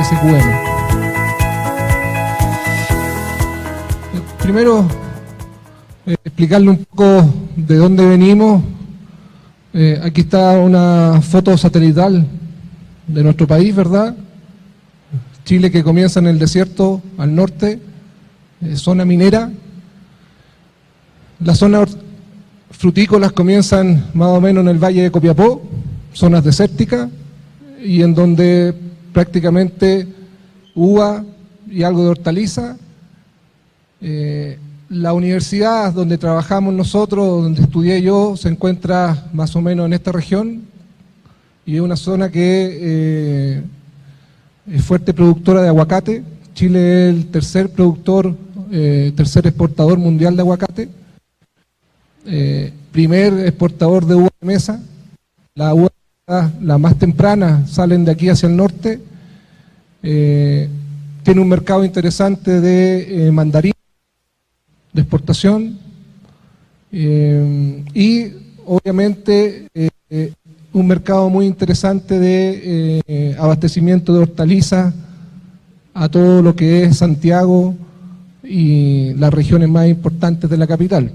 SQM. Primero, explicarle un poco de dónde venimos. Aquí está una foto satelital de nuestro país, ¿verdad? Chile, que comienza en el desierto al norte, zona minera. Las zonas frutícolas comienzan más o menos en el valle de Copiapó, zonas desérticas, y en donde prácticamente uva y algo de hortaliza. La universidad donde trabajamos nosotros, donde estudié yo, se encuentra más o menos en esta región, y es una zona que es fuerte productora de aguacate. Chile es el tercer productor, tercer exportador mundial de aguacate, primer exportador de uva de mesa. La uva, la más temprana, salen de aquí hacia el norte. Tiene un mercado interesante de mandarín, de exportación, y obviamente un mercado muy interesante de abastecimiento de hortalizas a todo lo que es Santiago y las regiones más importantes de la capital,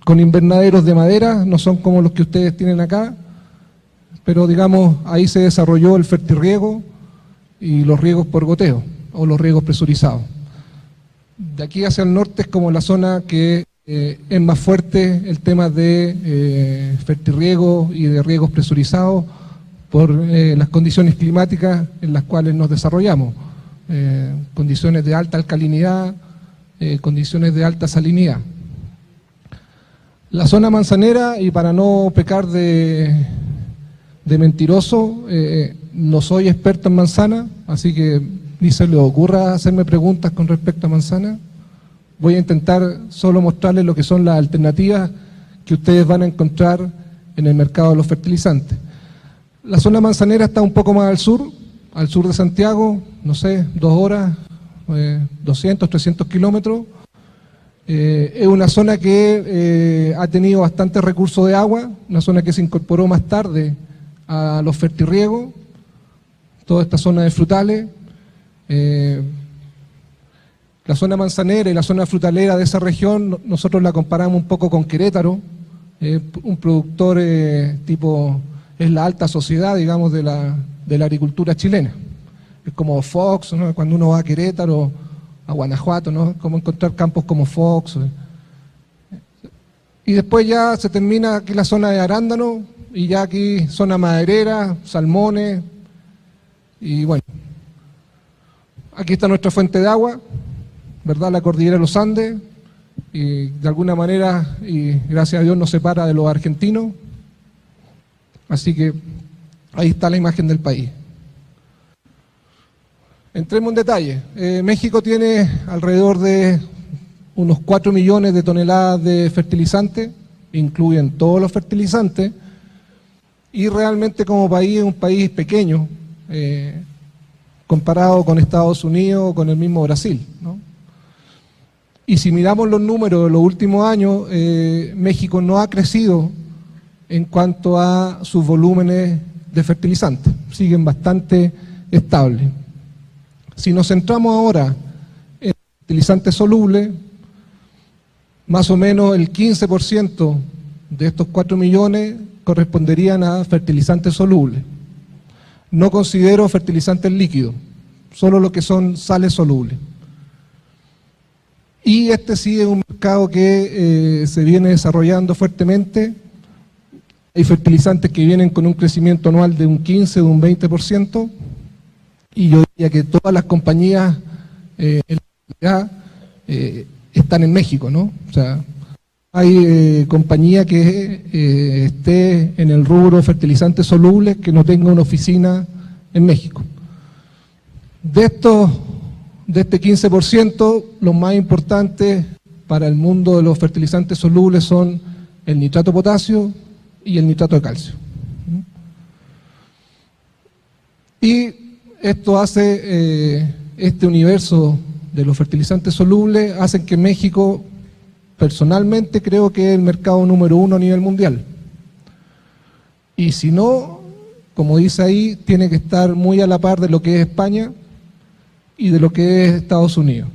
con invernaderos de madera. No son como los que ustedes tienen acá, pero digamos ahí se desarrolló el fertirriego y los riegos por goteo o los riegos presurizados. De aquí hacia el norte es como la zona que es más fuerte el tema de fertirriego y de riegos presurizados por las condiciones climáticas en las cuales nos desarrollamos, condiciones de alta alcalinidad, condiciones de alta salinidad. La zona manzanera, y para no pecar de mentiroso, no soy experto en manzana, así que ni se le ocurra hacerme preguntas con respecto a manzana. Voy a intentar solo mostrarles lo que son las alternativas que ustedes van a encontrar en el mercado de los fertilizantes. La zona manzanera está un poco más al sur de Santiago, no sé, 2 horas, 200, 300 kilómetros. Es una zona que ha tenido bastantes recursos de agua, una zona que se incorporó más tarde a los fertirriegos, toda esta zona de frutales. La zona manzanera y la zona frutalera de esa región, nosotros la comparamos un poco con Querétaro, un productor es la alta sociedad, digamos, de la agricultura chilena. Es como Fox, ¿no? Cuando uno va a Querétaro, a Guanajuato, ¿no? Como encontrar campos como Fox. Y después ya se termina aquí la zona de arándano, y ya aquí zona maderera, salmones, y bueno. Aquí está nuestra fuente de agua, ¿verdad? La cordillera de los Andes, y de alguna manera, y gracias a Dios, nos separa de los argentinos. Así que ahí está la imagen del país. Entremos en detalle. México tiene alrededor de unos 4 millones de toneladas de fertilizantes, incluyen todos los fertilizantes, y realmente como país es un país pequeño, comparado con Estados Unidos o con el mismo Brasil, ¿no? Y si miramos los números de los últimos años, México no ha crecido en cuanto a sus volúmenes de fertilizantes, siguen bastante estables. Si nos centramos ahora en fertilizantes solubles, más o menos el 15% de estos 4 millones corresponderían a fertilizantes solubles. No considero fertilizantes líquidos, solo lo que son sales solubles. Y este sí es un mercado que se viene desarrollando fuertemente. Hay fertilizantes que vienen con un crecimiento anual de un 15, de un 20%, y yo diría que todas las compañías en la actualidad están en México, ¿no? O sea, hay compañía que esté en el rubro fertilizantes solubles que no tenga una oficina en México. De este 15%, los más importantes para el mundo de los fertilizantes solubles son el nitrato de potasio y el nitrato de calcio. Y esto hace, este universo de los fertilizantes solubles, hacen que México, personalmente creo que es el mercado número 1 a nivel mundial. Y si no, como dice ahí, tiene que estar muy a la par de lo que es España, y de lo que es Estados Unidos.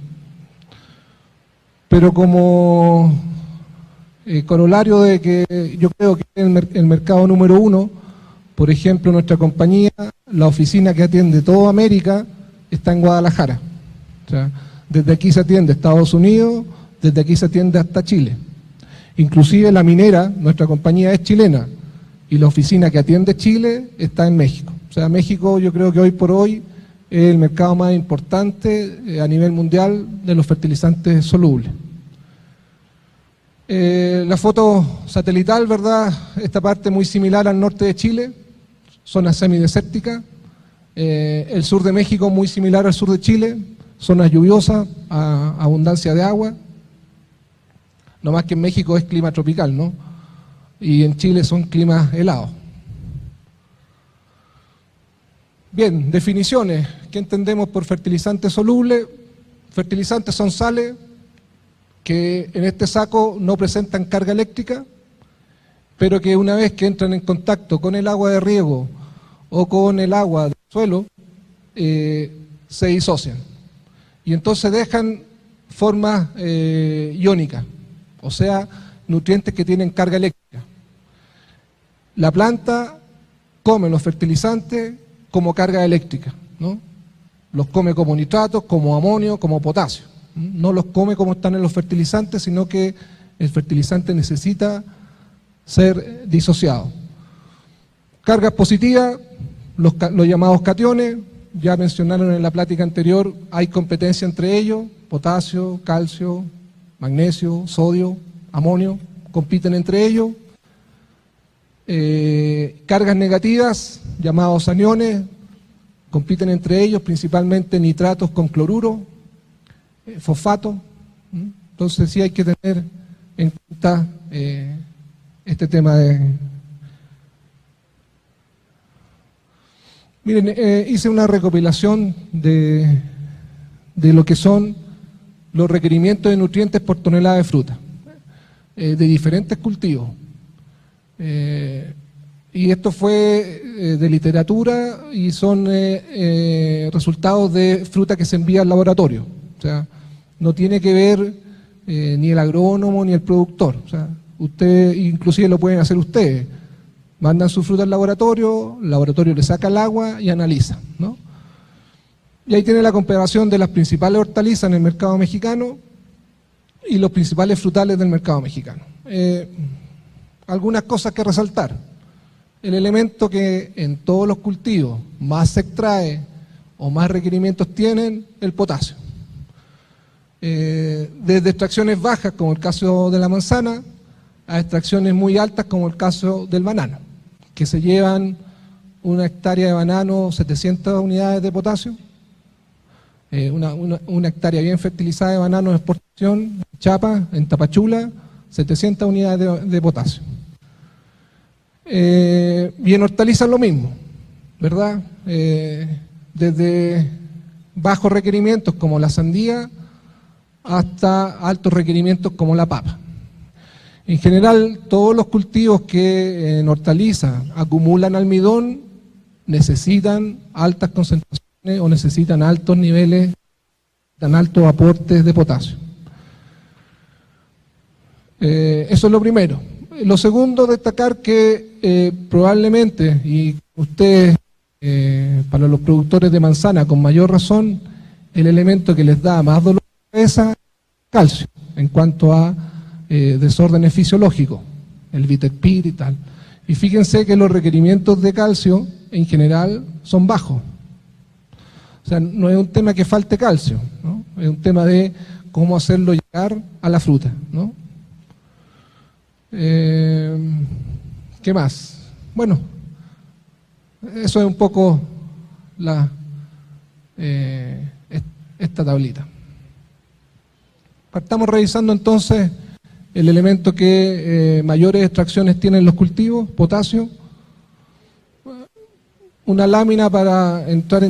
Pero como corolario de que yo creo que el mercado número uno, por ejemplo, nuestra compañía, la oficina que atiende toda América, está en Guadalajara. O sea, desde aquí se atiende a Estados Unidos, desde aquí se atiende hasta Chile. Inclusive la minera, nuestra compañía es chilena, y la oficina que atiende Chile está en México. O sea, México yo creo que hoy por hoy es el mercado más importante a nivel mundial de los fertilizantes solubles. La foto satelital, ¿verdad? Esta parte muy similar al norte de Chile, zona semidesértica. El sur de México muy similar al sur de Chile, zonas lluviosas, abundancia de agua. No más que en México es clima tropical, ¿no? Y en Chile son climas helados. Bien, definiciones. ¿Qué entendemos por fertilizante soluble? Fertilizantes son sales que en este saco no presentan carga eléctrica, pero que una vez que entran en contacto con el agua de riego o con el agua del suelo, se disocian. Y entonces dejan formas iónicas, o sea, nutrientes que tienen carga eléctrica. La planta come los fertilizantes como carga eléctrica, ¿no? Los come como nitratos, como amonio, como potasio. No los come como están en los fertilizantes, sino que el fertilizante necesita ser disociado. Cargas positivas, los llamados cationes, ya mencionaron en la plática anterior, hay competencia entre ellos, potasio, calcio, magnesio, sodio, amonio, compiten entre ellos. Cargas negativas, llamados aniones, compiten entre ellos, principalmente nitratos con cloruro, fosfato. Entonces sí hay que tener en cuenta este tema de... Miren, hice una recopilación de lo que son los requerimientos de nutrientes por tonelada de fruta, de diferentes cultivos. Y esto fue de literatura y son resultados de fruta que se envía al laboratorio. O sea, no tiene que ver ni el agrónomo ni el productor. O sea, usted, inclusive lo pueden hacer ustedes. Mandan su fruta al laboratorio, el laboratorio le saca el agua y analiza, ¿no? Y ahí tiene la comparación de las principales hortalizas en el mercado mexicano y los principales frutales del mercado mexicano. Algunas cosas que resaltar. El elemento que en todos los cultivos más se extrae o más requerimientos tienen, el potasio. Desde extracciones bajas, como el caso de la manzana, a extracciones muy altas, como el caso del banano, que se llevan una hectárea de banano 700 unidades de potasio, una hectárea bien fertilizada de banano de exportación, en Chiapas, en Tapachula, 700 unidades de potasio. Y en hortalizas lo mismo, ¿verdad? Desde bajos requerimientos como la sandía hasta altos requerimientos como la papa. En general, todos los cultivos que en hortalizas acumulan almidón necesitan altas concentraciones o necesitan altos niveles, tan altos aportes de potasio. Eso es lo primero. Lo segundo, destacar que probablemente, y ustedes, para los productores de manzana con mayor razón, el elemento que les da más dolor de cabeza es calcio, en cuanto a desórdenes fisiológicos, el Vitepir y tal. Y fíjense que los requerimientos de calcio en general son bajos. O sea, no es un tema que falte calcio, ¿no? Es un tema de cómo hacerlo llegar a la fruta, ¿no? ¿Qué más? Bueno, eso es un poco esta tablita. Partamos revisando entonces el elemento que mayores extracciones tienen los cultivos, potasio. Una lámina para entrar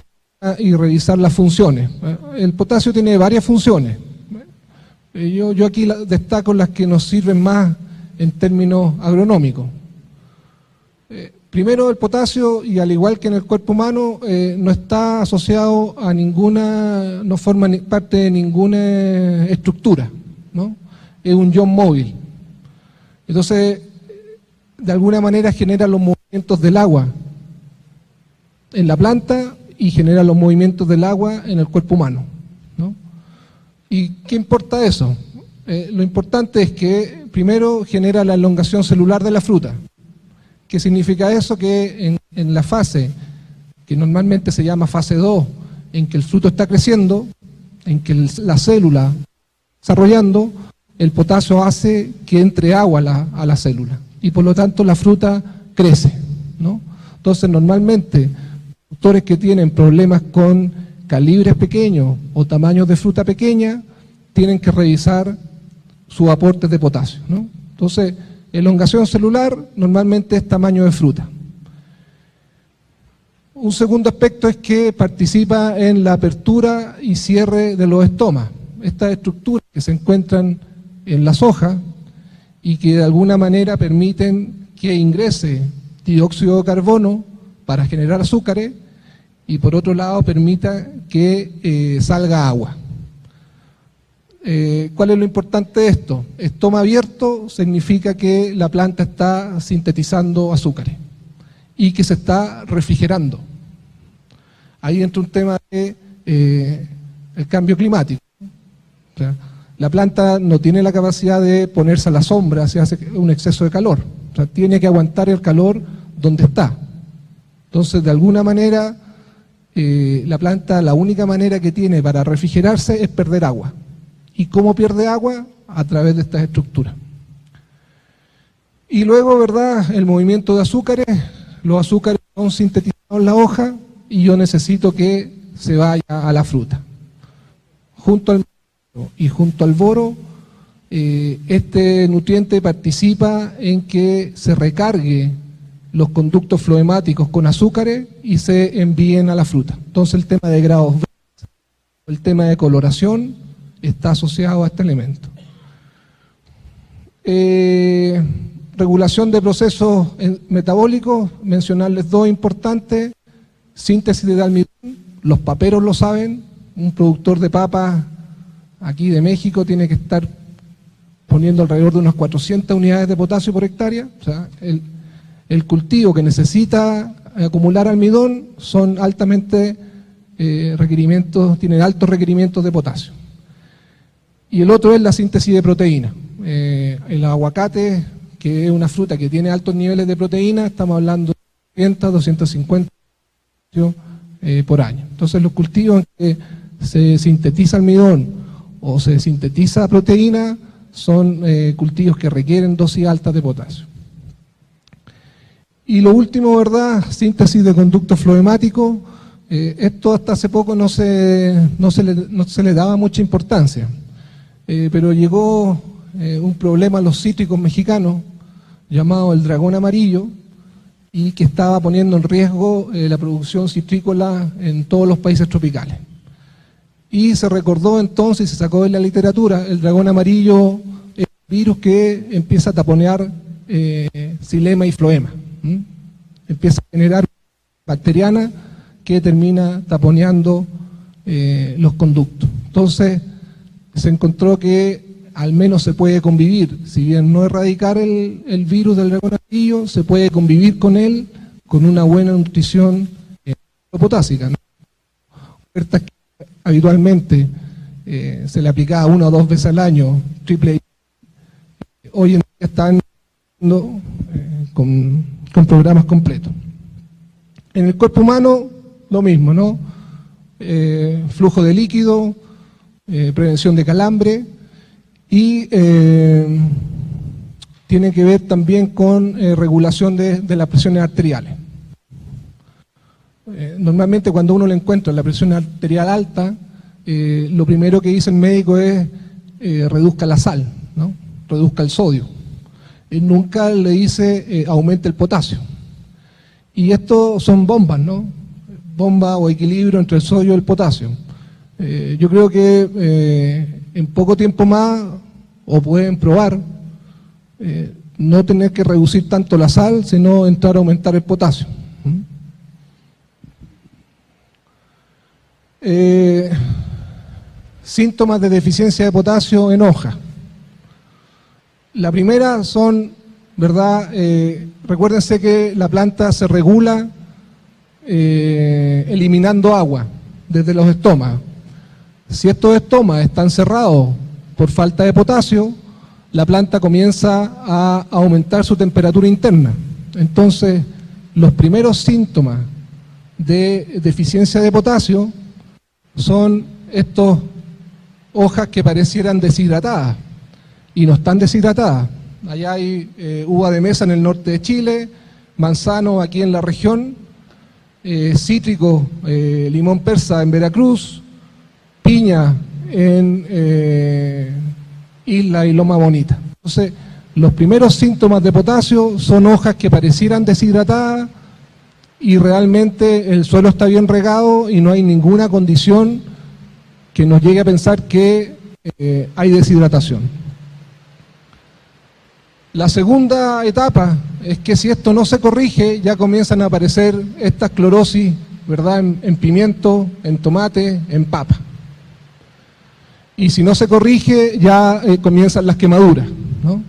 y revisar las funciones. El potasio tiene varias funciones. Yo aquí destaco las que nos sirven más en términos agronómicos. Primero, el potasio, y al igual que en el cuerpo humano, no está asociado a ninguna, no forma parte de ninguna estructura, ¿no? Es un ion móvil. Entonces, de alguna manera genera los movimientos del agua en la planta y genera los movimientos del agua en el cuerpo humano, ¿no? ¿Y qué importa eso? Lo importante es que primero genera la elongación celular de la fruta. ¿Qué significa eso? Que en la fase que normalmente se llama fase 2, en que el fruto está creciendo, en que la célula está desarrollando, el potasio hace que entre agua a la célula y por lo tanto la fruta crece, ¿no? Entonces normalmente productores que tienen problemas con calibres pequeños o tamaños de fruta pequeña tienen que revisar sus aportes de potasio, ¿no? Entonces, elongación celular normalmente es tamaño de fruta. Un segundo aspecto es que participa en la apertura y cierre de los estomas. Estas estructuras que se encuentran en las hojas y que de alguna manera permiten que ingrese dióxido de carbono para generar azúcares y por otro lado permita que salga agua. ¿Cuál es lo importante de esto? Estoma abierto significa que la planta está sintetizando azúcares y que se está refrigerando. Ahí entra un tema de el cambio climático. O sea, la planta no tiene la capacidad de ponerse a la sombra si hace un exceso de calor. O sea, tiene que aguantar el calor donde está. Entonces, de alguna manera, la planta, la única manera que tiene para refrigerarse es perder agua. ¿Y cómo pierde agua? A través de estas estructuras. Y luego, ¿verdad?, el movimiento de azúcares. Los azúcares son sintetizados en la hoja y yo necesito que se vaya a la fruta. Junto al y junto al boro, este nutriente participa en que se recargue los conductos floemáticos con azúcares y se envíen a la fruta. Entonces el tema de grados verdes, el tema de coloración está asociado a este elemento. Regulación de procesos metabólicos, mencionarles dos importantes: síntesis de almidón, los paperos lo saben, un productor de papas aquí de México tiene que estar poniendo alrededor de unas 400 unidades de potasio por hectárea. O sea, el cultivo que necesita acumular almidón son altamente tienen altos requerimientos de potasio. Y el otro es la síntesis de proteína. El aguacate, que es una fruta que tiene altos niveles de proteína, estamos hablando de 200, 250 por año. Entonces los cultivos en que se sintetiza almidón o se sintetiza proteína son cultivos que requieren dosis altas de potasio. Y lo último, ¿verdad?, síntesis de conductos floemáticos. Esto hasta hace poco no se le daba mucha importancia, pero llegó un problema a los cítricos mexicanos llamado el dragón amarillo y que estaba poniendo en riesgo la producción citrícola en todos los países tropicales. Y se recordó entonces, se sacó de la literatura, el dragón amarillo es un virus que empieza a taponear xilema y floema. Empieza a generar bacteriana que termina taponeando los conductos. Entonces se encontró que al menos se puede convivir, si bien no erradicar el virus del dragón amarillo, se puede convivir con él con una buena nutrición potásica, ¿no? Habitualmente se le aplicaba 1 o 2 veces al año triple. Hoy en día están con programas completos. En el cuerpo humano lo mismo, ¿no? Flujo de líquido, prevención de calambre y tiene que ver también con regulación de las presiones arteriales. Normalmente cuando uno le encuentra la presión arterial alta, lo primero que dice el médico es reduzca la sal, ¿no? Reduzca el sodio. Nunca le dice aumente el potasio. Y esto son bombas, ¿no? Bomba o equilibrio entre el sodio y el potasio. Yo creo que en poco tiempo más, o pueden probar, no tener que reducir tanto la sal, sino entrar a aumentar el potasio. Síntomas de deficiencia de potasio en hoja. La primera son, ¿verdad? Recuérdense que la planta se regula eliminando agua desde los estomas. Si estos estomas están cerrados por falta de potasio, la planta comienza a aumentar su temperatura interna. Entonces, los primeros síntomas de deficiencia de potasio son estas hojas que parecieran deshidratadas y no están deshidratadas. Allá hay uva de mesa en el norte de Chile, manzano aquí en la región, cítrico, limón persa en Veracruz, piña en Isla y Loma Bonita. Entonces, los primeros síntomas de potasio son hojas que parecieran deshidratadas y realmente el suelo está bien regado y no hay ninguna condición que nos llegue a pensar que hay deshidratación. La segunda etapa es que si esto no se corrige, ya comienzan a aparecer estas clorosis, ¿verdad?, en pimiento, en tomate, en papa. Y si no se corrige, ya comienzan las quemaduras, ¿no?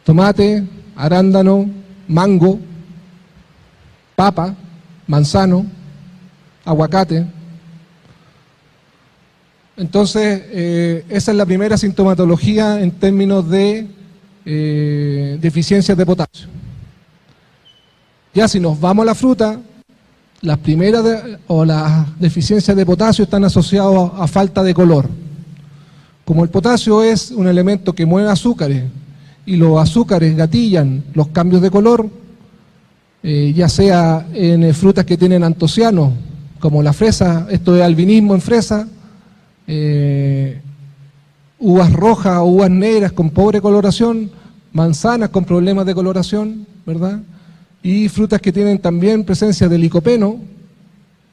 Tomate, arándano, mango, papa, manzano, aguacate. Entonces, esa es la primera sintomatología en términos de deficiencias de potasio. Ya si nos vamos a la fruta, las primeras las deficiencias de potasio están asociadas a falta de color. Como el potasio es un elemento que mueve azúcares y los azúcares gatillan los cambios de color, ya sea en frutas que tienen antocianos, como la fresa, esto es albinismo en fresa, uvas rojas o uvas negras con pobre coloración, manzanas con problemas de coloración, ¿verdad? Y frutas que tienen también presencia de licopeno,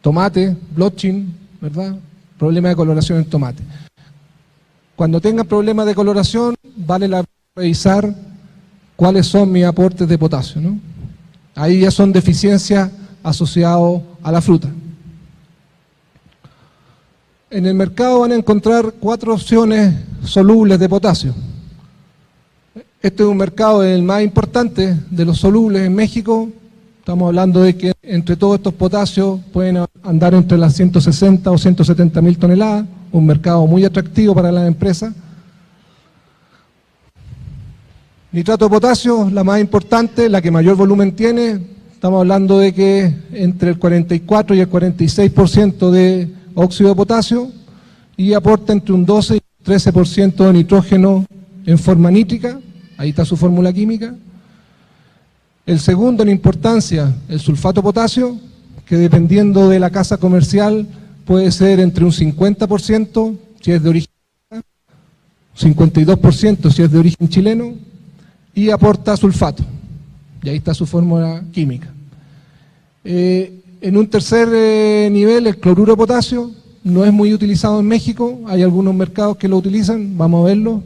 tomate, blotchin, ¿verdad? Problema de coloración en tomate. Cuando tengan problemas de coloración, vale la pena revisar cuáles son mis aportes de potasio, ¿no? Ahí ya son deficiencias asociadas a la fruta. En el mercado van a encontrar 4 opciones solubles de potasio. Este es un mercado el más importante de los solubles en México. Estamos hablando de que entre todos estos potasios pueden andar entre las 160 o 170 mil toneladas, un mercado muy atractivo para las empresas. Nitrato de potasio, la más importante, la que mayor volumen tiene, estamos hablando de que entre el 44 y el 46% de óxido de potasio y aporta entre un 12 y 13% de nitrógeno en forma nítrica, ahí está su fórmula química. El segundo en importancia, el sulfato de potasio, que dependiendo de la casa comercial puede ser entre un 50% si es de origen chileno, 52% si es de origen chileno, y aporta sulfato, y ahí está su fórmula química. En un tercer nivel, el cloruro de potasio, no es muy utilizado en México, hay algunos mercados que lo utilizan, vamos a verlo.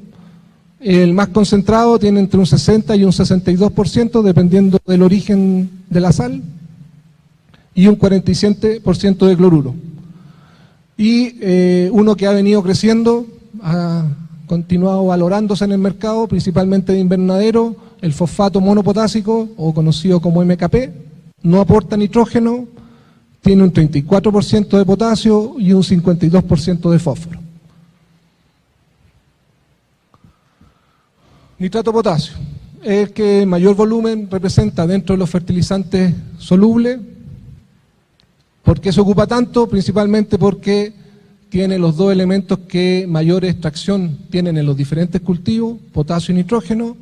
El más concentrado tiene entre un 60 y un 62%, dependiendo del origen de la sal, y un 47% de cloruro. Y uno que ha venido creciendo, ha continuado valorándose en el mercado, principalmente de invernadero, el fosfato monopotásico, o conocido como MKP, no aporta nitrógeno, tiene un 34% de potasio y un 52% de fósforo. Nitrato de potasio es el que mayor volumen representa dentro de los fertilizantes solubles. ¿Por qué se ocupa tanto? Principalmente porque tiene los dos elementos que mayor extracción tienen en los diferentes cultivos, potasio y nitrógeno.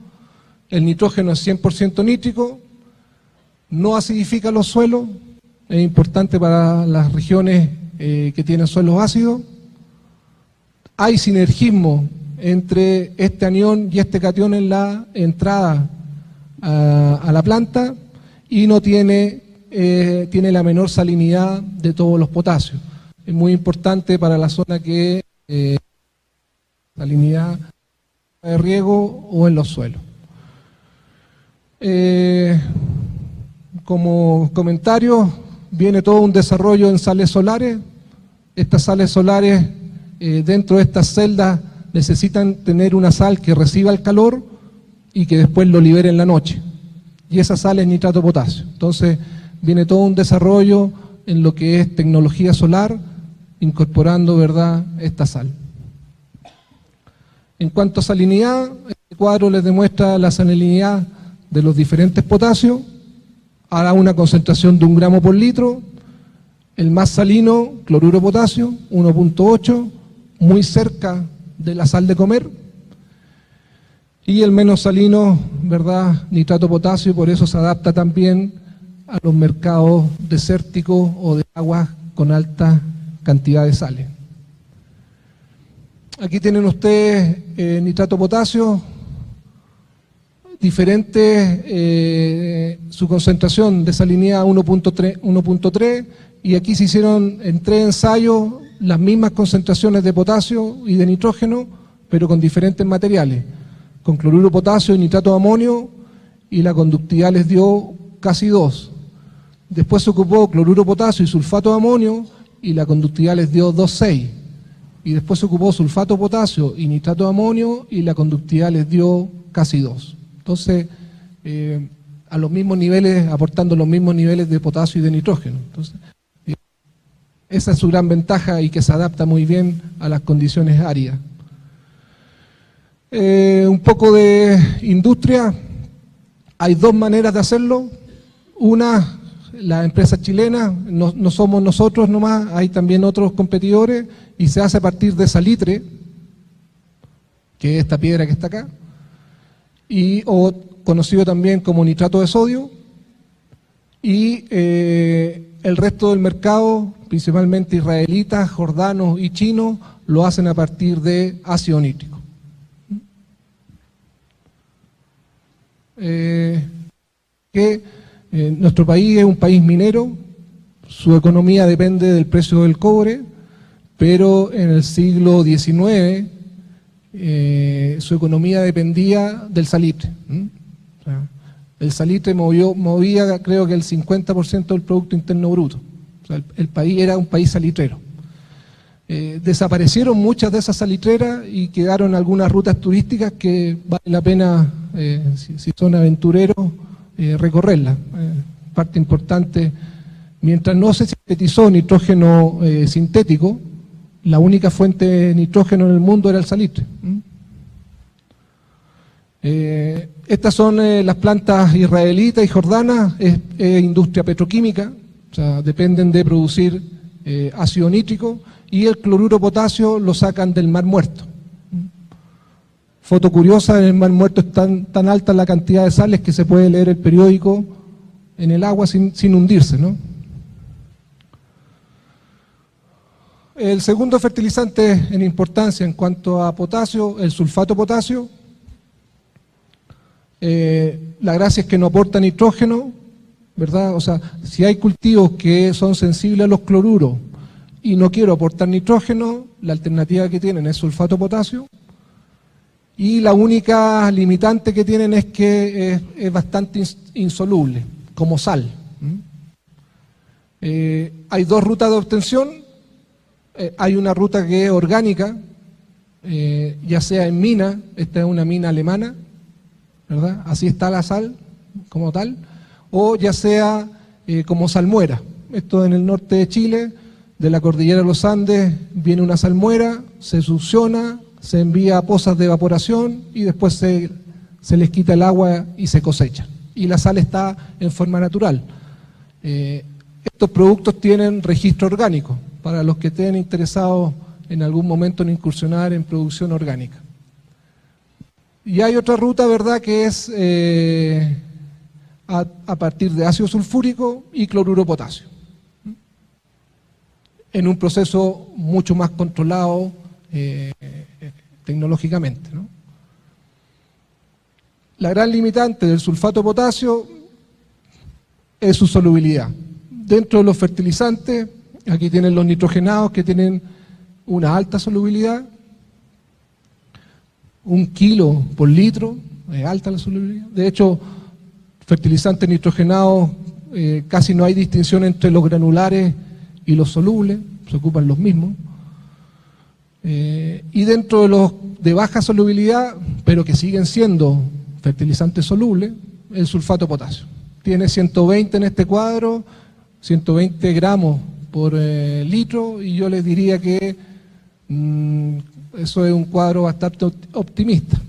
El nitrógeno es 100% nítrico, no acidifica los suelos, es importante para las regiones que tienen suelos ácidos. Hay sinergismo entre este anión y este catión en la entrada a la planta y no tiene la menor salinidad de todos los potasios. Es muy importante para la zona que salinidad de riego o en los suelos. Como comentario, viene todo un desarrollo en sales solares. Estas sales solares, dentro de estas celdas, necesitan tener una sal que reciba el calor y que después lo libere en la noche. Y esa sal es nitrato de potasio. Entonces, viene todo un desarrollo en lo que es tecnología solar, incorporando, ¿verdad?, esta sal. En cuanto a salinidad, este cuadro les demuestra la salinidad de los diferentes potasios a una concentración de 1 gramo por litro. El más salino, cloruro de potasio, 1.8, muy cerca de la sal de comer. Y el menos salino, ¿verdad?, nitrato de potasio, por eso se adapta también a los mercados desérticos o de aguas con alta cantidad de sales. Aquí tienen ustedes nitrato de potasio, diferente su concentración de salinidad 1.3, y aquí se hicieron en 3 ensayos las mismas concentraciones de potasio y de nitrógeno, pero con diferentes materiales, con cloruro de potasio y nitrato de amonio, y la conductividad les dio casi 2. Después se ocupó cloruro de potasio y sulfato de amonio, y la conductividad les dio 2,6. Y después se ocupó sulfato de potasio y nitrato de amonio, y la conductividad les dio casi 2. Entonces, a los mismos niveles, aportando los mismos niveles de potasio y de nitrógeno. Entonces, esa es su gran ventaja y que se adapta muy bien a las condiciones áridas. Un poco de industria. Hay 2 maneras de hacerlo. Una, la empresa chilena, no somos nosotros nomás, hay también otros competidores, y se hace a partir de salitre, que es esta piedra que está acá, o conocido también como nitrato de sodio, y el resto del mercado, principalmente israelitas, jordanos y chinos, lo hacen a partir de ácido nítrico. Nuestro país es un país minero, su economía depende del precio del cobre, pero en el siglo XIX su economía dependía del salitre. O sea, el salitre movía creo que el 50% del Producto Interno Bruto. O sea, el país era un país salitrero. Desaparecieron muchas de esas salitreras y quedaron algunas rutas turísticas que vale la pena, si son aventureros, recorrerlas. Parte importante, mientras no se sintetizó nitrógeno sintético, la única fuente de nitrógeno en el mundo era el salitre. Estas son las plantas israelitas y jordanas, es industria petroquímica, o sea, dependen de producir ácido nítrico, y el cloruro de potasio lo sacan del Mar Muerto. Foto curiosa, en el Mar Muerto es tan alta la cantidad de sales que se puede leer el periódico en el agua sin hundirse, ¿no? El segundo fertilizante en importancia en cuanto a potasio, el sulfato de potasio. La gracia es que no aporta nitrógeno, ¿verdad? O sea, si hay cultivos que son sensibles a los cloruros y no quiero aportar nitrógeno, la alternativa que tienen es sulfato de potasio. Y la única limitante que tienen es que es bastante insoluble, como sal. Hay 2 rutas de obtención. Hay una ruta que es orgánica, ya sea en mina, esta es una mina alemana, ¿verdad? Así está la sal como tal, o ya sea como salmuera. Esto en el norte de Chile, de la cordillera de los Andes, viene una salmuera, se succiona, se envía a pozas de evaporación y después se les quita el agua y se cosecha. Y la sal está en forma natural. Estos productos tienen registro orgánico, para los que estén interesados en algún momento en incursionar en producción orgánica. Y hay otra ruta, ¿verdad?, que es a partir de ácido sulfúrico y cloruro de potasio, en un proceso mucho más controlado tecnológicamente, ¿no? La gran limitante del sulfato de potasio es su solubilidad. Dentro de los fertilizantes, aquí tienen los nitrogenados que tienen una alta solubilidad, 1 kilo por litro, es alta la solubilidad. De hecho, fertilizantes nitrogenados, casi no hay distinción entre los granulares y los solubles, se ocupan los mismos. Y dentro de los de baja solubilidad, pero que siguen siendo fertilizantes solubles, el sulfato de potasio. Tiene 120 en este cuadro, 120 gramos por litro, y yo les diría que eso es un cuadro bastante optimista.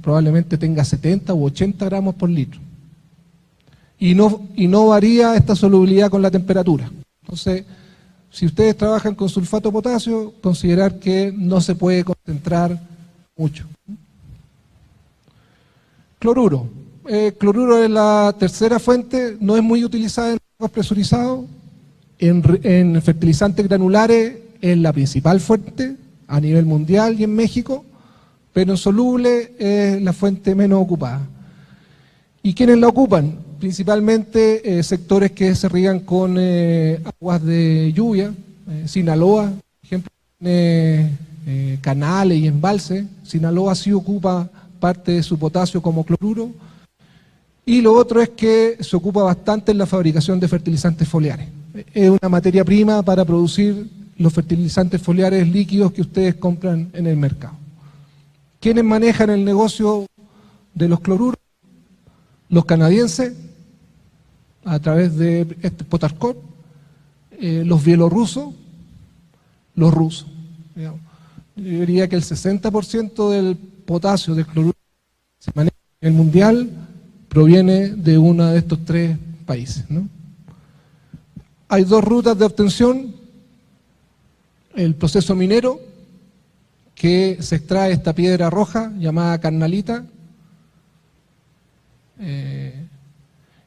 Probablemente tenga 70 u 80 gramos por litro. Y no varía esta solubilidad con la temperatura. Entonces, si ustedes trabajan con sulfato de potasio, considerar que no se puede concentrar mucho. Cloruro. Cloruro es la tercera fuente, no es muy utilizada en aguas presurizados. En fertilizantes granulares es la principal fuente a nivel mundial y en México, pero en soluble es la fuente menos ocupada. ¿Y quiénes la ocupan? Principalmente sectores que se riegan con aguas de lluvia. Sinaloa, por ejemplo, tiene canales y embalses. Sinaloa sí ocupa parte de su potasio como cloruro. Y lo otro es que se ocupa bastante en la fabricación de fertilizantes foliares. Es una materia prima para producir los fertilizantes foliares líquidos que ustedes compran en el mercado. ¿Quiénes manejan el negocio de los cloruros? Los canadienses, a través de Potascorp, los bielorrusos, los rusos. Digamos. Yo diría que el 60% del potasio del cloruro que se maneja en el mundial proviene de uno de estos tres países, ¿no? Hay dos rutas de obtención: el proceso minero, que se extrae esta piedra roja llamada carnalita,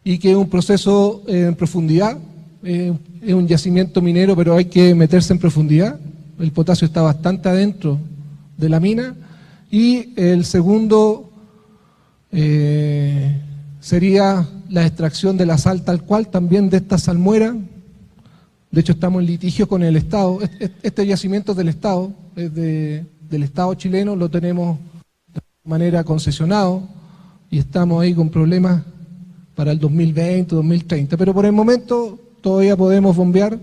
y que es un proceso en profundidad, es un yacimiento minero, pero hay que meterse en profundidad. El potasio está bastante adentro de la mina. Y el segundo sería la extracción de la sal tal cual, también de esta salmuera. De hecho, estamos en litigio con el Estado. Este yacimiento es del Estado, es del Estado chileno, lo tenemos de manera concesionado y estamos ahí con problemas para el 2020, 2030. Pero por el momento todavía podemos bombear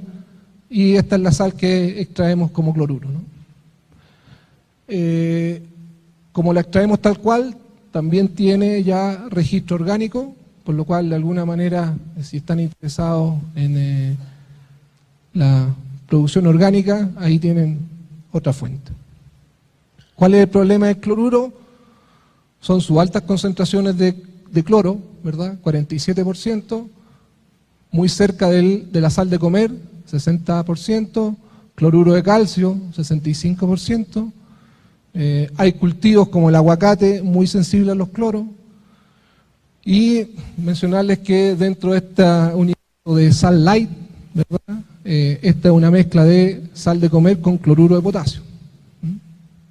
y esta es la sal que extraemos como cloruro, ¿no? Como la extraemos tal cual, también tiene ya registro orgánico, por lo cual de alguna manera, si están interesados en la producción orgánica, ahí tienen otra fuente. ¿Cuál es el problema del cloruro? Son sus altas concentraciones de cloro, ¿verdad? 47%, muy cerca de la sal de comer, 60%, cloruro de calcio, 65%. Hay cultivos como el aguacate muy sensibles a los cloros. Y mencionarles que dentro de esta unidad de sal light, ¿verdad? Esta es una mezcla de sal de comer con cloruro de potasio.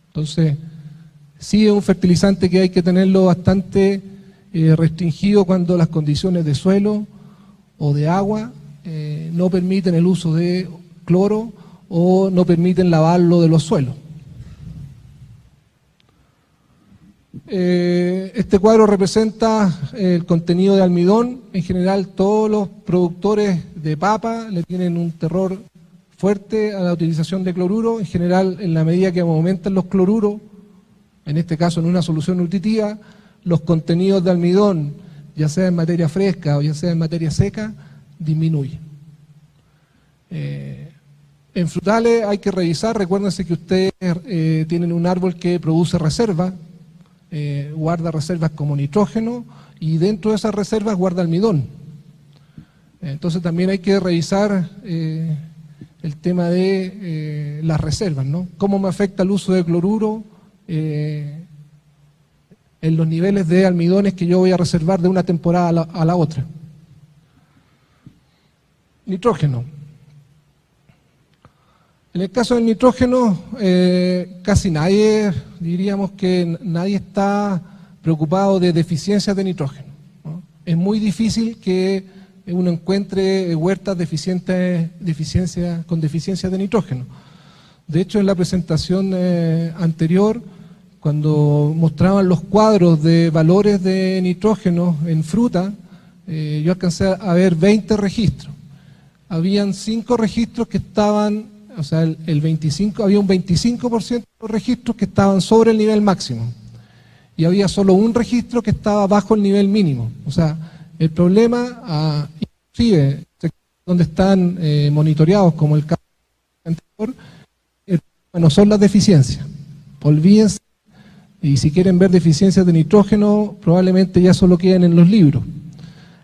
Entonces, sí es un fertilizante que hay que tenerlo bastante restringido cuando las condiciones de suelo o de agua no permiten el uso de cloro o no permiten lavarlo de los suelos. Este cuadro representa el contenido de almidón. En general, todos los productores de papa le tienen un terror fuerte a la utilización de cloruro. En general, en la medida que aumentan los cloruros, en este caso en una solución nutritiva, los contenidos de almidón, ya sea en materia fresca o ya sea en materia seca, disminuyen. En frutales hay que revisar, recuérdense que ustedes tienen un árbol que produce reservas, guarda reservas como nitrógeno y dentro de esas reservas guarda almidón. Entonces también hay que revisar el tema de las reservas, ¿no? ¿Cómo me afecta el uso de cloruro en los niveles de almidones que yo voy a reservar de una temporada a la otra? Nitrógeno. En el caso del nitrógeno, casi nadie, diríamos que nadie está preocupado de deficiencias de nitrógeno, ¿no? Es muy difícil que uno encuentre huertas con deficiencias de nitrógeno. De hecho, en la presentación anterior, cuando mostraban los cuadros de valores de nitrógeno en fruta, yo alcancé a ver 20 registros. Habían 5 registros que estaban, o sea, había un 25% de los registros que estaban sobre el nivel máximo. Y había solo un registro que estaba bajo el nivel mínimo. O sea, el problema, inclusive, donde están monitoreados, como el caso anterior, no son las deficiencias. Olvídense, y si quieren ver deficiencias de nitrógeno, probablemente ya solo queden en los libros.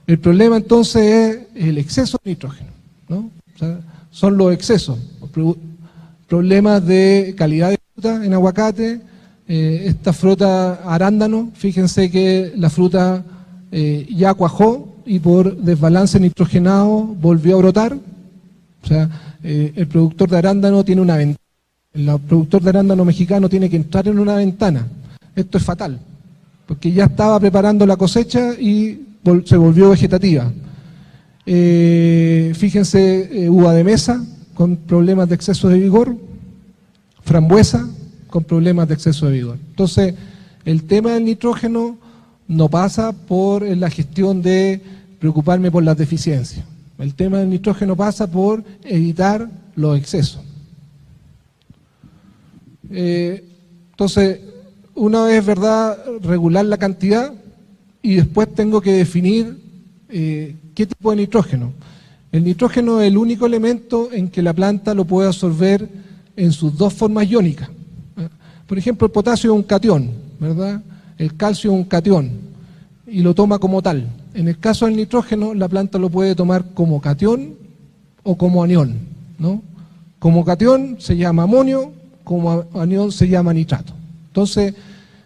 El problema entonces es el exceso de nitrógeno, ¿no? O sea, son los excesos, problemas de calidad de fruta en aguacate, esta fruta arándano, fíjense que la fruta ya cuajó y por desbalance nitrogenado volvió a brotar. O sea, el productor de arándano tiene una ventana. El productor de arándano mexicano tiene que entrar en una ventana. Esto es fatal, porque ya estaba preparando la cosecha y se volvió vegetativa. Fíjense, uva de mesa con problemas de exceso de vigor, frambuesa con problemas de exceso de vigor. Entonces, el tema del nitrógeno no pasa por la gestión de preocuparme por las deficiencias. El tema del nitrógeno pasa por evitar los excesos. Entonces, una vez, ¿verdad?, regular la cantidad y después tengo que definir qué tipo de nitrógeno. El nitrógeno es el único elemento en que la planta lo puede absorber en sus dos formas iónicas. Por ejemplo, el potasio es un catión, ¿verdad? El calcio es un catión y lo toma como tal. En el caso del nitrógeno, la planta lo puede tomar como catión o como anión, ¿no? Como catión se llama amonio, como anión se llama nitrato. Entonces,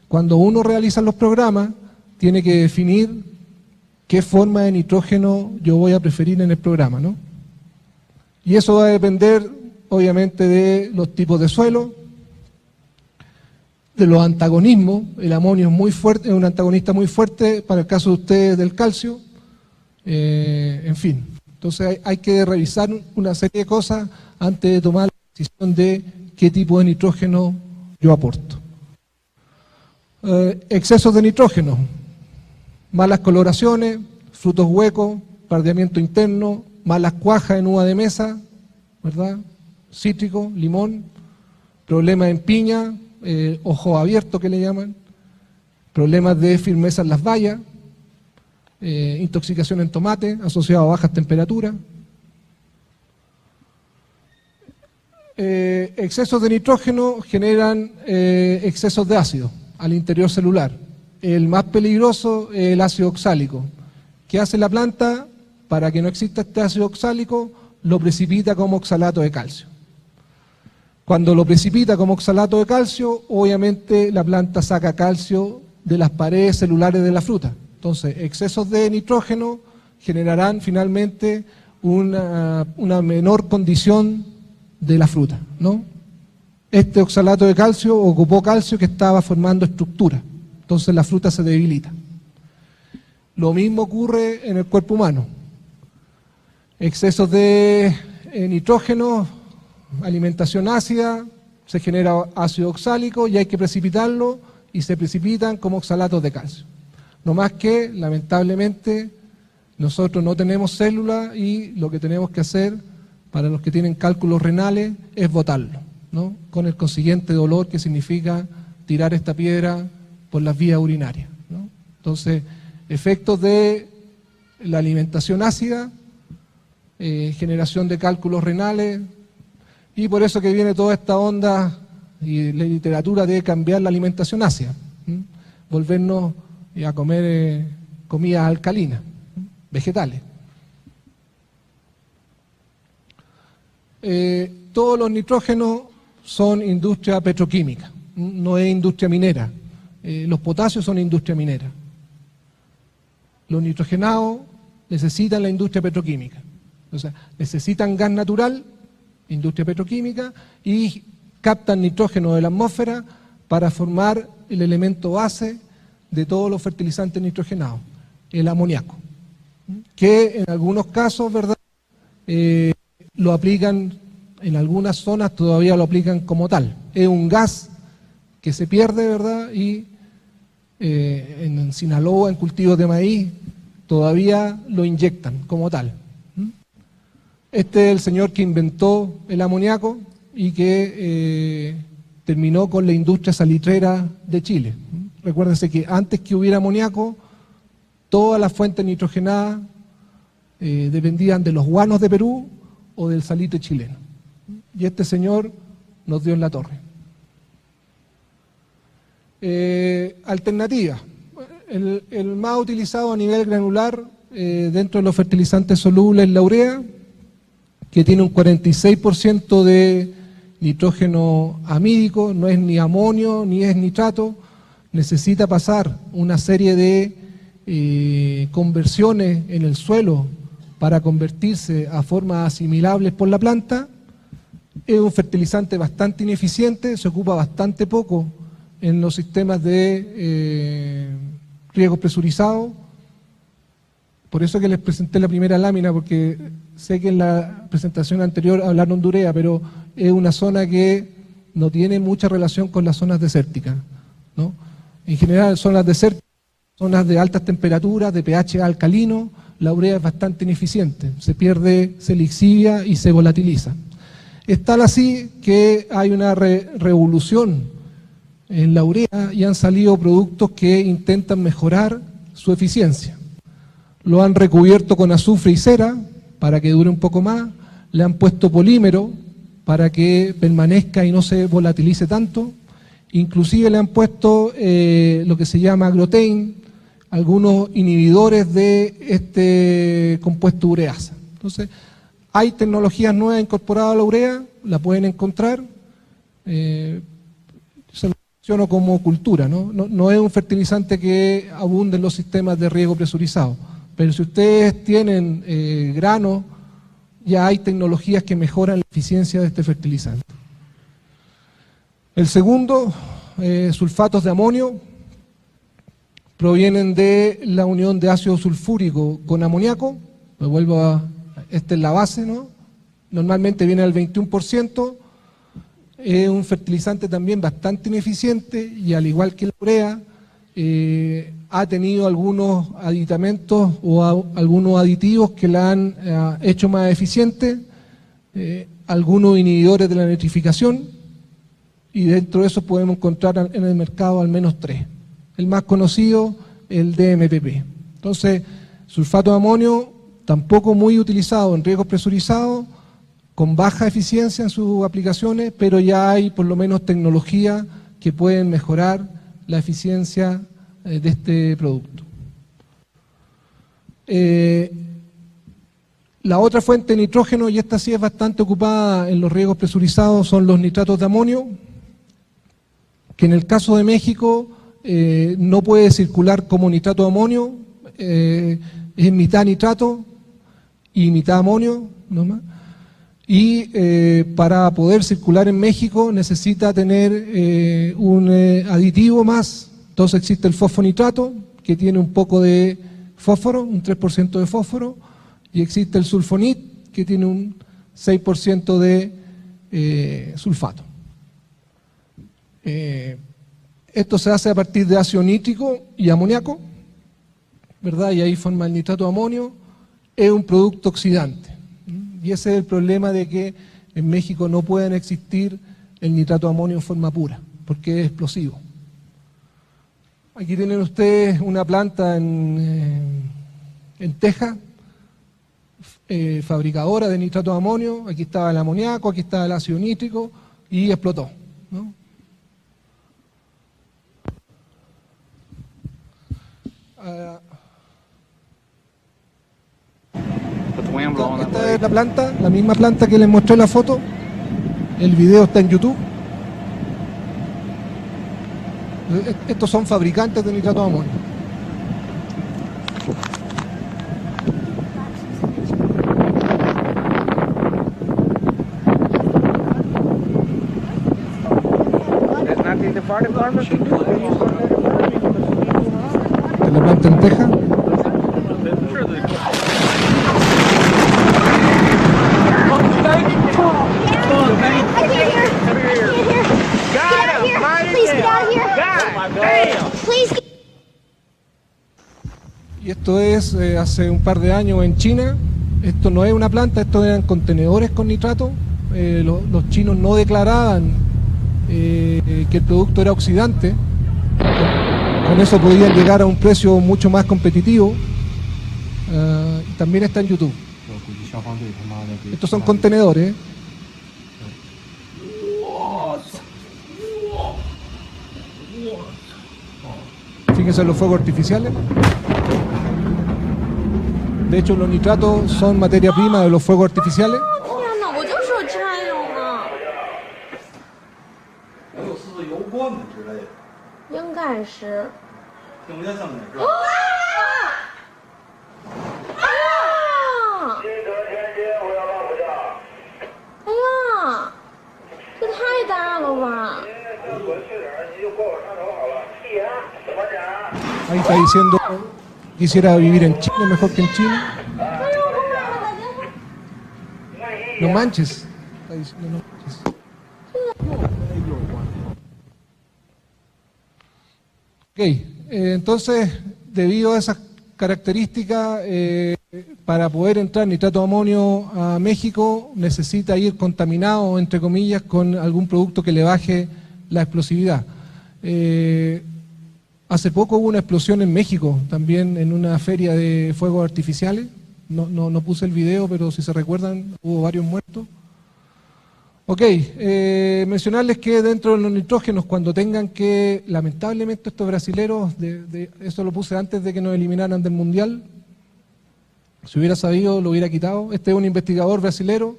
cuando uno realiza los programas, tiene que definir qué forma de nitrógeno yo voy a preferir en el programa, ¿no? Y eso va a depender, obviamente, de los tipos de suelo, de los antagonismos. El amonio es muy fuerte, es un antagonista muy fuerte para el caso de ustedes del calcio, en fin. Entonces hay que revisar una serie de cosas antes de tomar la decisión de qué tipo de nitrógeno yo aporto. Excesos de nitrógeno, malas coloraciones, frutos huecos, pardeamiento interno, malas cuajas en uva de mesa, ¿verdad? Cítrico, limón, problemas en piña, ojo abierto que le llaman, problemas de firmeza en las bayas, intoxicación en tomate asociado a bajas temperaturas. Excesos de nitrógeno generan excesos de ácido al interior celular. El más peligroso es el ácido oxálico. ¿Qué hace la planta? Para que no exista este ácido oxálico, lo precipita como oxalato de calcio. Cuando lo precipita como oxalato de calcio, obviamente la planta saca calcio de las paredes celulares de la fruta. Entonces, excesos de nitrógeno generarán finalmente una menor condición de la fruta, ¿no? Este oxalato de calcio ocupó calcio que estaba formando estructura, entonces la fruta se debilita. Lo mismo ocurre en el cuerpo humano. Excesos de nitrógeno, alimentación ácida, se genera ácido oxálico y hay que precipitarlo y se precipitan como oxalatos de calcio. No más que, lamentablemente, nosotros no tenemos células y lo que tenemos que hacer para los que tienen cálculos renales es botarlo, ¿no? Con el consiguiente dolor que significa tirar esta piedra por las vías urinarias, ¿no? Entonces, efectos de la alimentación ácida, generación de cálculos renales, y por eso que viene toda esta onda y la literatura de cambiar la alimentación ácida, volvernos a comer comidas alcalinas, vegetales. Todos los nitrógenos son industria petroquímica, no es industria minera. Los potasios son industria minera. Los nitrogenados necesitan la industria petroquímica. O sea, necesitan gas natural, industria petroquímica, y captan nitrógeno de la atmósfera para formar el elemento base de todos los fertilizantes nitrogenados, el amoníaco, que en algunos casos, ¿verdad?, lo aplican, en algunas zonas todavía lo aplican como tal. Es un gas que se pierde, ¿verdad?, y en Sinaloa, en cultivos de maíz, todavía lo inyectan como tal. Este es el señor que inventó el amoníaco y que terminó con la industria salitrera de Chile. Recuérdense que antes que hubiera amoníaco, todas las fuentes nitrogenadas dependían de los guanos de Perú o del salitre chileno. Y este señor nos dio en la torre. Alternativa. El más utilizado a nivel granular dentro de los fertilizantes solubles es la urea, que tiene un 46% de nitrógeno amídico, no es ni amonio ni es nitrato, necesita pasar una serie de conversiones en el suelo para convertirse a formas asimilables por la planta. Es un fertilizante bastante ineficiente, se ocupa bastante poco en los sistemas de riego presurizado. Por eso que les presenté la primera lámina, porque sé que en la presentación anterior hablaron de urea, pero es una zona que no tiene mucha relación con las zonas desérticas, ¿no? En general, zonas desérticas, zonas de altas temperaturas, de pH alcalino, la urea es bastante ineficiente, se pierde, se lixivia y se volatiliza. Es tal así que hay una revolución en la urea y han salido productos que intentan mejorar su eficiencia. Lo han recubierto con azufre y cera para que dure un poco más, le han puesto polímero para que permanezca y no se volatilice tanto, inclusive le han puesto lo que se llama agrotein, algunos inhibidores de este compuesto ureasa. Entonces, hay tecnologías nuevas incorporadas a la urea, la pueden encontrar, se lo menciono como cultura, ¿no? No es un fertilizante que abunde en los sistemas de riego presurizado. Pero si ustedes tienen grano, ya hay tecnologías que mejoran la eficiencia de este fertilizante. El segundo, sulfatos de amonio, provienen de la unión de ácido sulfúrico con amoníaco. Me vuelvo a, esta es la base, ¿no? Normalmente viene al 21%. Es un fertilizante también bastante ineficiente y al igual que la urea, ha tenido algunos aditamentos o algunos aditivos que la han hecho más eficiente, algunos inhibidores de la nitrificación, y dentro de eso podemos encontrar en el mercado al menos 3. El más conocido, el DMPP. Entonces, sulfato de amonio tampoco muy utilizado en riegos presurizados, con baja eficiencia en sus aplicaciones, pero ya hay por lo menos tecnología que pueden mejorar la eficiencia de este producto. La otra fuente de nitrógeno, y esta sí es bastante ocupada en los riegos presurizados, son los nitratos de amonio, que en el caso de México no puede circular como nitrato de amonio, es mitad nitrato y mitad amonio nomás. Y para poder circular en México necesita tener un aditivo más. Entonces existe el fosfonitrato, que tiene un poco de fósforo, un 3% de fósforo, y existe el sulfonit, que tiene un 6% de sulfato. Esto se hace a partir de ácido nítrico y amoníaco, ¿verdad? Y ahí forma el nitrato de amonio. Es un producto oxidante. Y ese es el problema de que en México no pueden existir el nitrato de amonio en forma pura, porque es explosivo. Aquí tienen ustedes una planta en Texas, fabricadora de nitrato de amonio. Aquí estaba el amoníaco, aquí estaba el ácido nítrico y explotó, ¿no? Esta es la planta, la misma planta que les mostré la foto. El video está en YouTube. Estos son fabricantes de nitrato de amonio. Esta es la planta en Texas. Y esto es hace un par de años en China. Esto no es una planta, estos eran contenedores con nitrato. Los chinos no declaraban que el producto era oxidante. Con eso podían llegar a un precio mucho más competitivo. También está en YouTube. Estos son contenedores. Fíjense en los fuegos artificiales. De hecho, los nitratos son materia prima de los fuegos artificiales. Ahí está diciendo, quisiera vivir en Chile mejor que en China. No manches. Está diciendo, no manches. Ok, entonces, debido a esas características, para poder entrar nitrato de amonio a México, necesita ir contaminado, entre comillas, con algún producto que le baje la explosividad. Hace poco hubo una explosión en México, también en una feria de fuegos artificiales. No puse el video, pero si se recuerdan, hubo varios muertos. Ok, mencionarles que dentro de los nitrógenos, cuando tengan que, lamentablemente estos brasileros, eso lo puse antes de que nos eliminaran del Mundial, si hubiera sabido lo hubiera quitado. Este es un investigador brasilero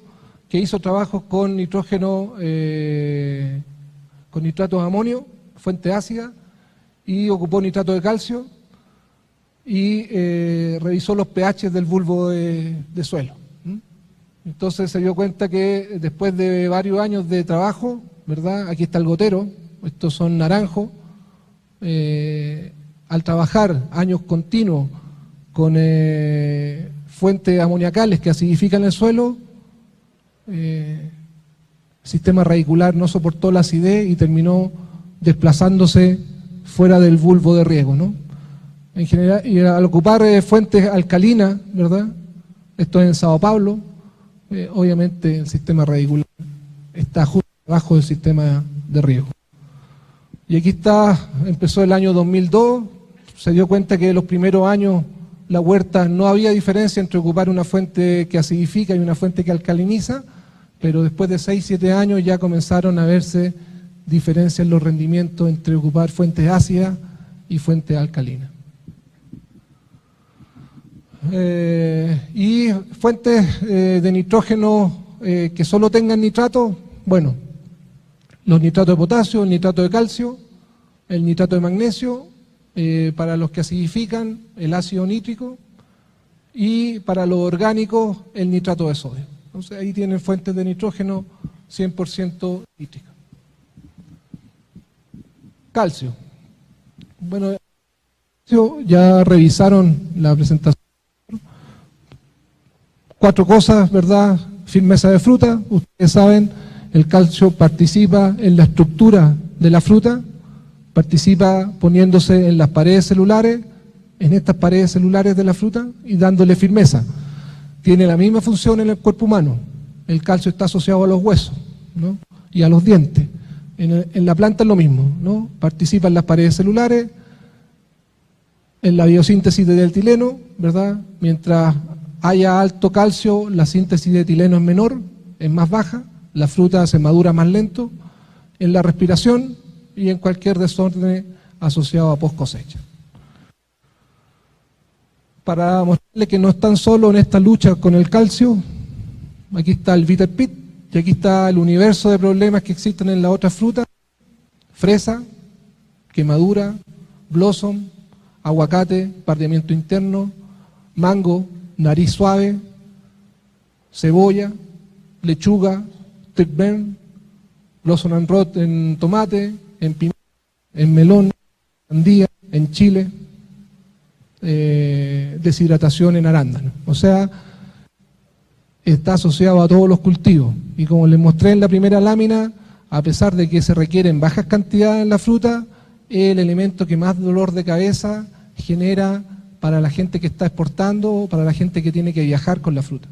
que hizo trabajos con nitrógeno, con nitratos de amonio, fuente ácida, y ocupó nitrato de calcio y revisó los pH del bulbo de suelo. Entonces se dio cuenta que después de varios años de trabajo, ¿verdad? Aquí está el gotero, estos son naranjos. Al trabajar años continuos con fuentes amoniacales que acidifican el suelo, el sistema radicular no soportó la acidez y terminó desplazándose fuera del bulbo de riego, ¿no? En general, y al ocupar fuentes alcalinas, ¿verdad? Esto es en Sao Paulo. Obviamente el sistema radicular está justo debajo del sistema de riego. Y aquí está, empezó el año 2002, se dio cuenta que los primeros años la huerta no había diferencia entre ocupar una fuente que acidifica y una fuente que alcaliniza, pero después de 6-7 años ya comenzaron a verse diferencias en los rendimientos entre ocupar fuentes ácidas y fuentes alcalinas. Y fuentes de nitrógeno que solo tengan nitrato, bueno, los nitratos de potasio, el nitrato de calcio, el nitrato de magnesio, para los que acidifican, el ácido nítrico, y para los orgánicos, el nitrato de sodio. Entonces ahí tienen fuentes de nitrógeno 100% nítricas. Calcio. Bueno, ya revisaron la presentación. 4 cosas, ¿verdad? Firmeza de fruta. Ustedes saben, el calcio participa en la estructura de la fruta, participa poniéndose en las paredes celulares, en estas paredes celulares de la fruta y dándole firmeza. Tiene la misma función en el cuerpo humano. El calcio está asociado a los huesos, ¿no? Y a los dientes. En la planta es lo mismo, ¿no? Participa en las paredes celulares, en la biosíntesis de etileno, ¿verdad? Mientras haya alto calcio, la síntesis de etileno es menor, es más baja, la fruta se madura más lento, en la respiración y en cualquier desorden asociado a post cosecha. Para mostrarle que no están solos en esta lucha con el calcio, aquí está el bitter pit, y aquí está el universo de problemas que existen en la otra fruta: fresa, quemadura, blossom, aguacate, pardeamiento interno, mango, nariz suave, cebolla, lechuga, trickburn, blossom and rot en tomate, en pimiento, en melón, sandía, en chile, deshidratación en arándano. O sea, está asociado a todos los cultivos. Y como les mostré en la primera lámina, a pesar de que se requieren bajas cantidades en la fruta, es el elemento que más dolor de cabeza genera para la gente que está exportando, para la gente que tiene que viajar con la fruta.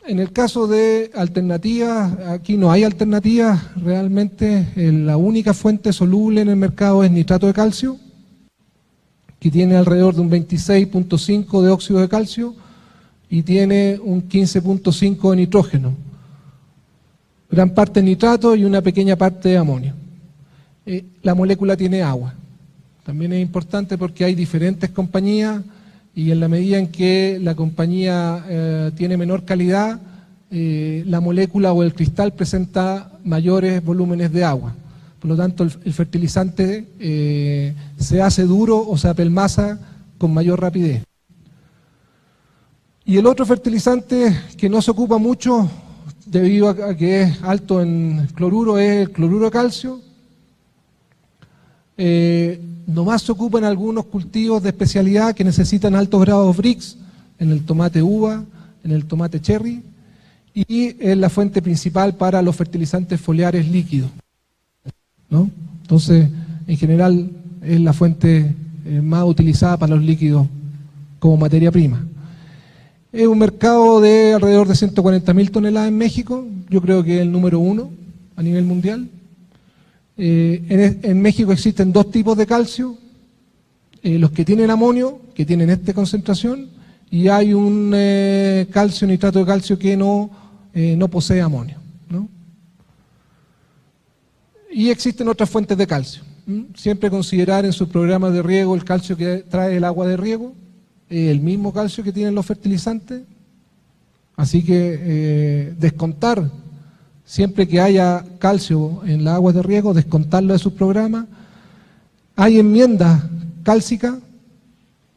En el caso de alternativas, aquí no hay alternativas, realmente la única fuente soluble en el mercado es nitrato de calcio, que tiene alrededor de un 26.5 de óxido de calcio y tiene un 15.5 de nitrógeno. Gran parte de nitrato y una pequeña parte de amonio. La molécula tiene agua. También es importante porque hay diferentes compañías y en la medida en que la compañía tiene menor calidad, la molécula o el cristal presenta mayores volúmenes de agua. Por lo tanto, el fertilizante se hace duro o se apelmaza con mayor rapidez. Y el otro fertilizante que no se ocupa mucho, debido a que es alto en cloruro, es el cloruro de calcio. Nomás se ocupa en algunos cultivos de especialidad que necesitan altos grados Brix, en el tomate uva, en el tomate cherry, y es la fuente principal para los fertilizantes foliares líquidos, ¿no? Entonces, en general, es la fuente más utilizada para los líquidos como materia prima. Es un mercado de alrededor de 140.000 toneladas en México, yo creo que es el número 1 a nivel mundial. En México existen dos tipos de calcio, los que tienen amonio, que tienen esta concentración, y hay un calcio, nitrato de calcio que no posee amonio, ¿no? Y existen otras fuentes de calcio. Siempre considerar en sus programas de riego el calcio que trae el agua de riego, el mismo calcio que tienen los fertilizantes, así que descontar siempre que haya calcio en las aguas de riego, descontarlo de sus programas. Hay enmiendas cálcicas,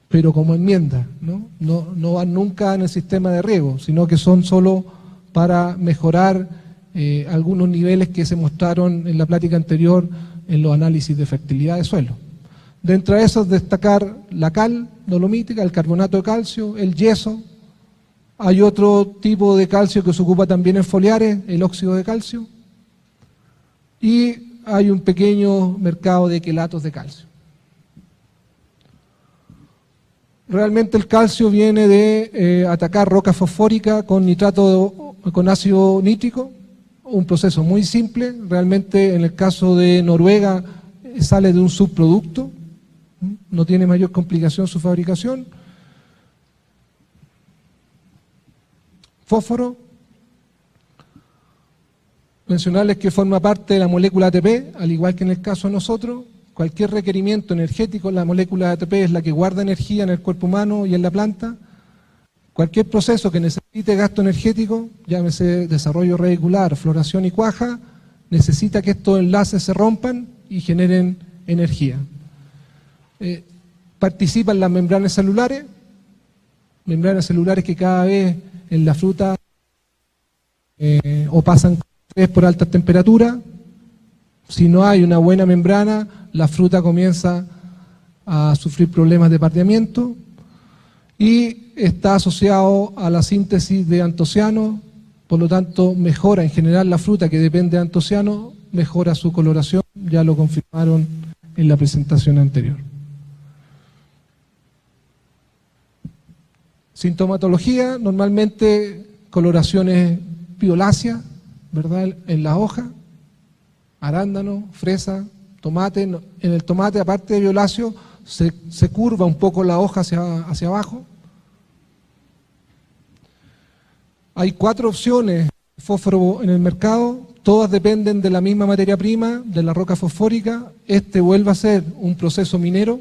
pero como enmiendas, ¿no? No van nunca en el sistema de riego, sino que son solo para mejorar algunos niveles que se mostraron en la plática anterior en los análisis de fertilidad de suelo. Dentro de esos destacar la cal dolomítica, el carbonato de calcio, el yeso. Hay otro tipo de calcio que se ocupa también en foliares, el óxido de calcio. Y hay un pequeño mercado de quelatos de calcio. Realmente el calcio viene de atacar roca fosfórica con nitrato, con ácido nítrico, un proceso muy simple. Realmente en el caso de Noruega sale de un subproducto, no tiene mayor complicación su fabricación. Fósforo, mencionarles que forma parte de la molécula ATP, al igual que en el caso de nosotros. Cualquier requerimiento energético, la molécula ATP es la que guarda energía en el cuerpo humano y en la planta. Cualquier proceso que necesite gasto energético, llámese desarrollo radicular, floración y cuaja, necesita que estos enlaces se rompan y generen energía. Participan las membranas celulares que cada vez en la fruta o pasan por altas temperaturas. Si no hay una buena membrana, la fruta comienza a sufrir problemas de pardeamiento y está asociado a la síntesis de antocianos, por lo tanto mejora en general la fruta que depende de antocianos, mejora su coloración, ya lo confirmaron en la presentación anterior. Sintomatología, normalmente coloraciones violáceas, ¿verdad? En la hoja, arándano, fresa, tomate. En el tomate, aparte de violáceo, se curva un poco la hoja hacia abajo. Hay 4 opciones de fósforo en el mercado, todas dependen de la misma materia prima, de la roca fosfórica. Este vuelve a ser un proceso minero,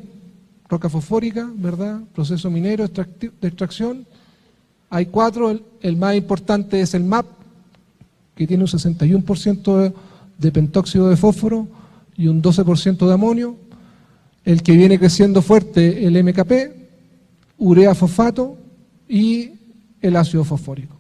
roca fosfórica, ¿verdad? Proceso minero de extracción. Hay 4, el más importante es el MAP, que tiene un 61% de pentóxido de fósforo y un 12% de amonio. El que viene creciendo fuerte, el MKP, urea fosfato y el ácido fosfórico.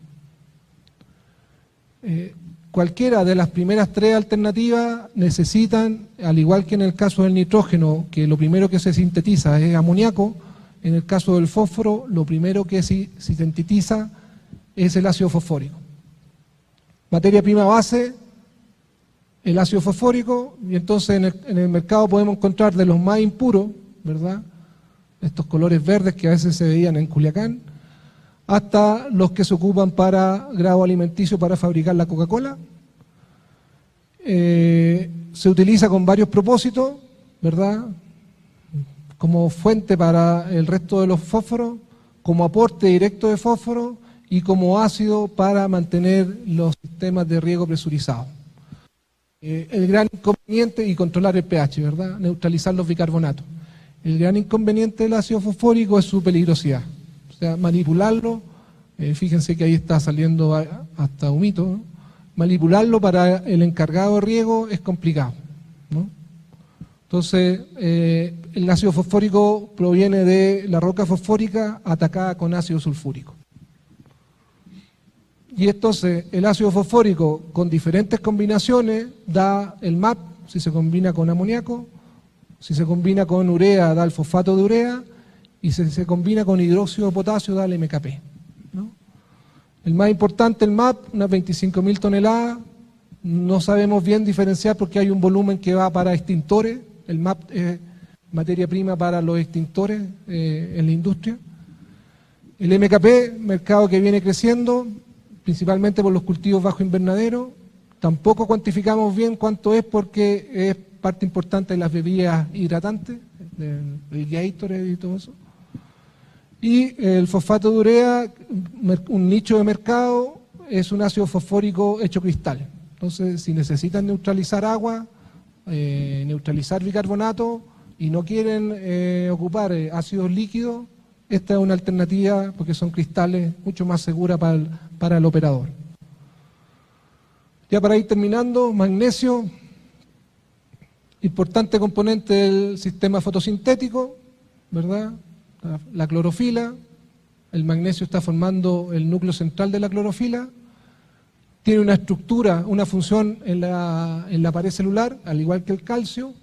Cualquiera de las primeras 3 alternativas necesitan, al igual que en el caso del nitrógeno, que lo primero que se sintetiza es amoníaco, en el caso del fósforo, lo primero que se sintetiza es el ácido fosfórico. Materia prima base, el ácido fosfórico, y entonces en el mercado podemos encontrar de los más impuros, ¿verdad? estos colores verdes que a veces se veían en Culiacán, hasta los que se ocupan para grado alimenticio para fabricar la Coca-Cola. Se utiliza con varios propósitos, ¿verdad? Como fuente para el resto de los fósforos, como aporte directo de fósforo y como ácido para mantener los sistemas de riego presurizados. El gran inconveniente, y controlar el pH, ¿verdad? Neutralizar los bicarbonatos. El gran inconveniente del ácido fosfórico es su peligrosidad. O sea, manipularlo, fíjense que ahí está saliendo hasta humito, ¿no? Manipularlo para el encargado de riego es complicado, ¿no? Entonces, el ácido fosfórico proviene de la roca fosfórica atacada con ácido sulfúrico. Y entonces, el ácido fosfórico con diferentes combinaciones da el MAP, si se combina con amoníaco, si se combina con urea da el fosfato de urea, y si se combina con hidróxido de potasio da el MKP, ¿no? El más importante, el MAP, unas 25.000 toneladas, no sabemos bien diferenciar porque hay un volumen que va para extintores. El MAP es materia prima para los extintores en la industria. El MKP, mercado que viene creciendo, principalmente por los cultivos bajo invernadero. Tampoco cuantificamos bien cuánto es porque es parte importante de las bebidas hidratantes, del Gatorade y todo eso. Y el fosfato de urea, un nicho de mercado, es un ácido fosfórico hecho cristal. Entonces, si necesitan neutralizar agua, neutralizar bicarbonato y no quieren ocupar ácidos líquidos, esta es una alternativa porque son cristales mucho más segura para el operador. Ya para ir terminando, magnesio, importante componente del sistema fotosintético, ¿verdad? La clorofila, el magnesio está formando el núcleo central de la clorofila, tiene una estructura, una función en la pared celular, al igual que el calcio,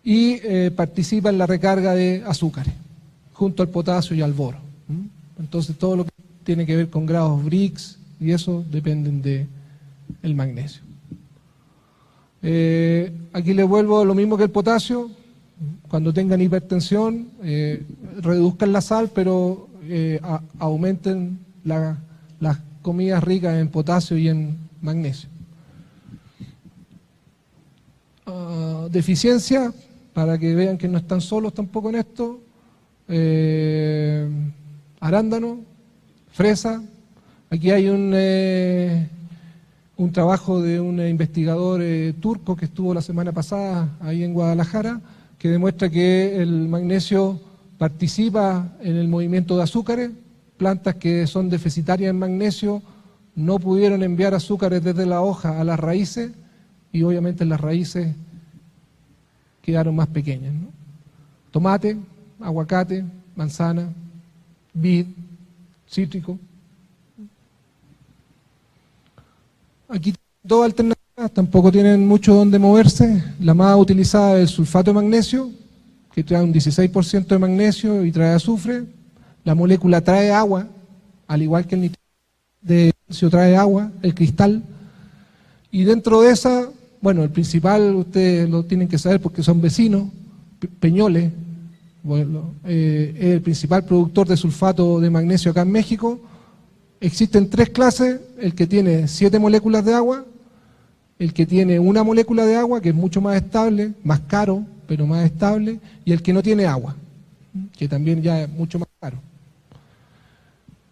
y participa en la recarga de azúcares, junto al potasio y al boro. Entonces todo lo que tiene que ver con grados Brix y eso dependen del magnesio. Aquí les vuelvo lo mismo que el potasio. Cuando tengan hipertensión, reduzcan la sal, pero aumenten las comidas ricas en potasio y en magnesio. Deficiencia, para que vean que no están solos tampoco en esto, arándano, fresa. Aquí hay un trabajo de un investigador turco que estuvo la semana pasada ahí en Guadalajara, que demuestra que el magnesio participa en el movimiento de azúcares. Plantas que son deficitarias en magnesio no pudieron enviar azúcares desde la hoja a las raíces y obviamente las raíces quedaron más pequeñas, ¿no? Tomate, aguacate, manzana, vid, cítrico. Aquí dos alternativas, tampoco tienen mucho donde moverse. La más utilizada es el sulfato de magnesio, que trae un 16% de magnesio y trae azufre. La molécula trae agua, al igual que el nitrato de calcio trae agua, el cristal. Y dentro de esa, bueno, el principal, ustedes lo tienen que saber porque son vecinos, Peñoles, bueno, es el principal productor de sulfato de magnesio acá en México. Existen tres clases: el que tiene 7 moléculas de agua, el que tiene una molécula de agua, que es mucho más estable, más caro, pero más estable, y el que no tiene agua, que también ya es mucho más caro.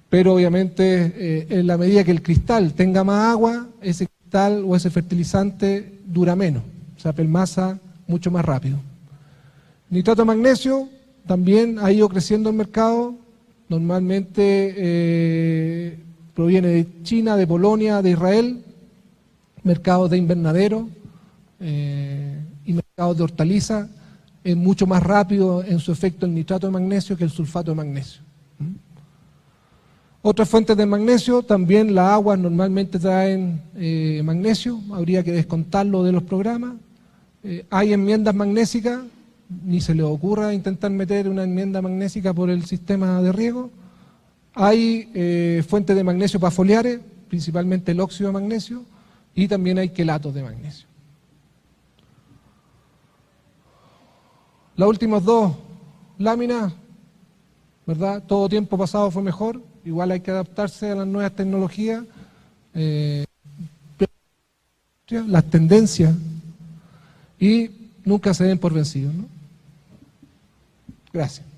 Pero obviamente en la medida que el cristal tenga más agua, ese cristal o ese fertilizante dura menos, se apelmaza mucho más rápido. Nitrato de magnesio también ha ido creciendo el mercado, normalmente proviene de China, de Polonia, de Israel, mercados de invernadero y mercados de hortaliza. Es mucho más rápido en su efecto el nitrato de magnesio que el sulfato de magnesio. Otras fuentes de magnesio, también las aguas normalmente traen magnesio, habría que descontarlo de los programas. Hay enmiendas magnésicas, ni se les ocurra intentar meter una enmienda magnésica por el sistema de riego. Hay fuentes de magnesio para foliares, principalmente el óxido de magnesio, y también hay quelatos de magnesio. Las últimas dos láminas, ¿verdad? Todo tiempo pasado fue mejor, igual hay que adaptarse a las nuevas tecnologías, las tendencias, y nunca se den por vencidos, ¿no? Gracias.